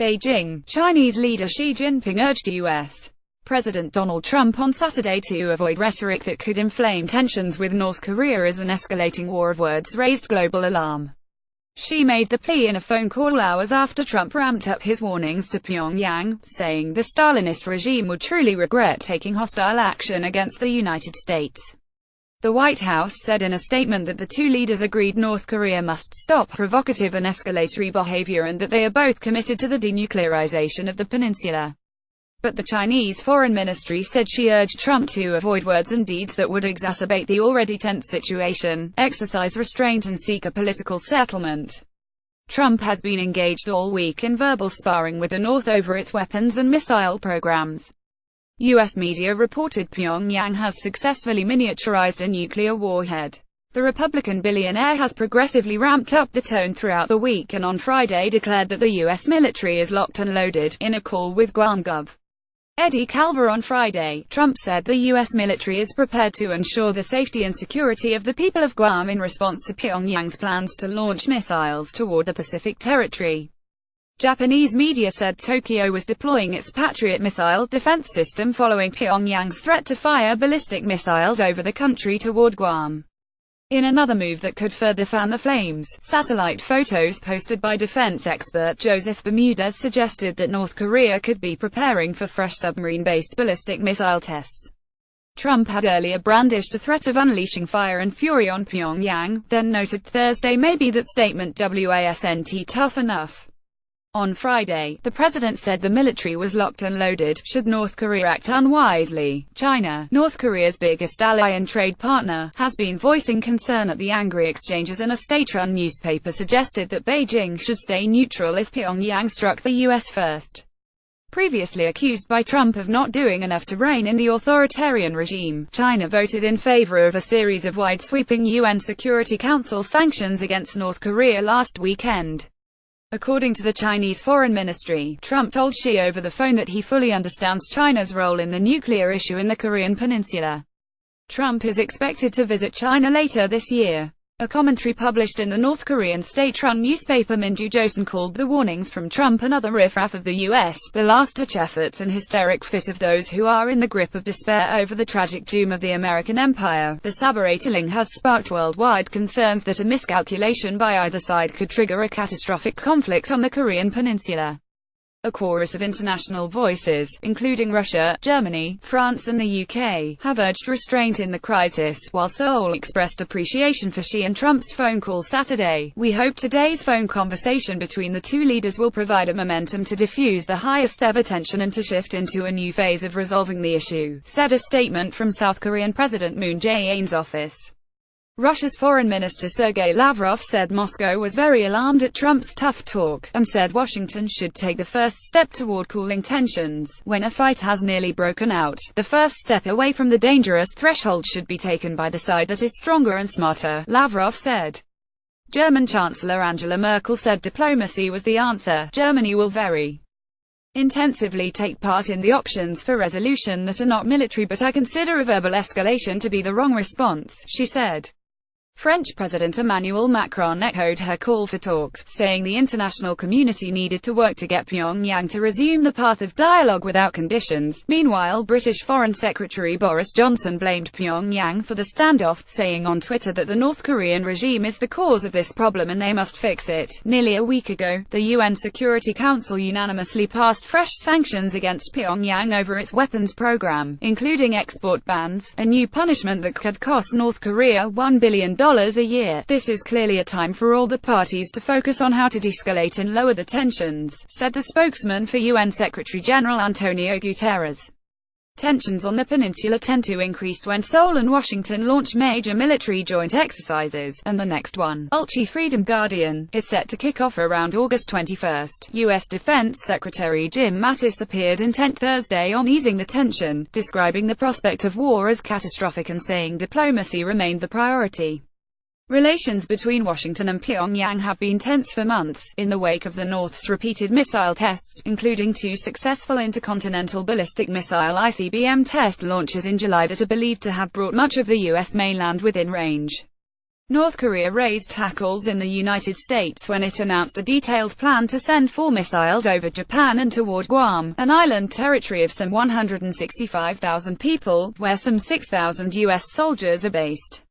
Beijing. Chinese leader Xi Jinping urged U.S. President Donald Trump on Saturday to avoid rhetoric that could inflame tensions with North Korea as an escalating war of words raised global alarm. Xi made the plea in a phone call hours after Trump ramped up his warnings to Pyongyang, saying the Stalinist regime would truly regret taking hostile action against the United States. The White House said in a statement that the two leaders agreed North Korea must stop provocative and escalatory behavior and that they are both committed to the denuclearization of the peninsula. But the Chinese Foreign Ministry said Xi urged Trump to avoid words and deeds that would exacerbate the already tense situation, exercise restraint and seek a political settlement. Trump has been engaged all week in verbal sparring with the North over its weapons and missile programs. U.S. media reported Pyongyang has successfully miniaturized a nuclear warhead. The Republican billionaire has progressively ramped up the tone throughout the week and on Friday declared that the U.S. military is locked and loaded. In a call with Guam Gov. Eddie Calver on Friday, Trump said the U.S. military is prepared to ensure the safety and security of the people of Guam in response to Pyongyang's plans to launch missiles toward the Pacific Territory. Japanese media said Tokyo was deploying its Patriot missile defense system following Pyongyang's threat to fire ballistic missiles over the country toward Guam. In another move that could further fan the flames, satellite photos posted by defense expert Joseph Bermudez suggested that North Korea could be preparing for fresh submarine-based ballistic missile tests. Trump had earlier brandished a threat of unleashing fire and fury on Pyongyang, then noted Thursday may be that statement wasn't tough enough. On Friday, the president said the military was locked and loaded, should North Korea act unwisely. China, North Korea's biggest ally and trade partner, has been voicing concern at the angry exchanges, and a state-run newspaper suggested that Beijing should stay neutral if Pyongyang struck the U.S. first. Previously accused by Trump of not doing enough to rein in the authoritarian regime, China voted in favor of a series of wide-sweeping UN Security Council sanctions against North Korea last weekend. According to the Chinese Foreign Ministry, Trump told Xi over the phone that he fully understands China's role in the nuclear issue in the Korean peninsula. Trump is expected to visit China later this year. A commentary published in the North Korean state-run newspaper Minju Joseon called the warnings from Trump and other riffraff of the U.S., the last-ditch efforts and hysteric fit of those who are in the grip of despair over the tragic doom of the American empire. The saber-rattling has sparked worldwide concerns that a miscalculation by either side could trigger a catastrophic conflict on the Korean peninsula. A chorus of international voices, including Russia, Germany, France and the UK, have urged restraint in the crisis, while Seoul expressed appreciation for Xi and Trump's phone call Saturday. "We hope today's phone conversation between the two leaders will provide a momentum to diffuse the highest-ever tension and to shift into a new phase of resolving the issue," said a statement from South Korean President Moon Jae-in's office. Russia's Foreign Minister Sergei Lavrov said Moscow was very alarmed at Trump's tough talk, and said Washington should take the first step toward cooling tensions. When a fight has nearly broken out, the first step away from the dangerous threshold should be taken by the side that is stronger and smarter, Lavrov said. German Chancellor Angela Merkel said diplomacy was the answer. Germany will very intensively take part in the options for resolution that are not military, but I consider a verbal escalation to be the wrong response, she said. French President Emmanuel Macron echoed her call for talks, saying the international community needed to work to get Pyongyang to resume the path of dialogue without conditions. Meanwhile, British Foreign Secretary Boris Johnson blamed Pyongyang for the standoff, saying on Twitter that the North Korean regime is the cause of this problem and they must fix it. Nearly a week ago, the UN Security Council unanimously passed fresh sanctions against Pyongyang over its weapons program, including export bans, a new punishment that could cost North Korea $1 billion a year. This is clearly a time for all the parties to focus on how to de-escalate and lower the tensions, said the spokesman for UN Secretary-General Antonio Guterres. Tensions on the peninsula tend to increase when Seoul and Washington launch major military joint exercises, and the next one, Ulchi Freedom Guardian, is set to kick off around August 21. U.S. Defense Secretary Jim Mattis appeared intent Thursday on easing the tension, describing the prospect of war as catastrophic and saying diplomacy remained the priority. Relations between Washington and Pyongyang have been tense for months, in the wake of the North's repeated missile tests, including 2 successful intercontinental ballistic missile ICBM test launches in July that are believed to have brought much of the U.S. mainland within range. North Korea raised hackles in the United States when it announced a detailed plan to send 4 missiles over Japan and toward Guam, an island territory of some 165,000 people, where some 6,000 U.S. soldiers are based.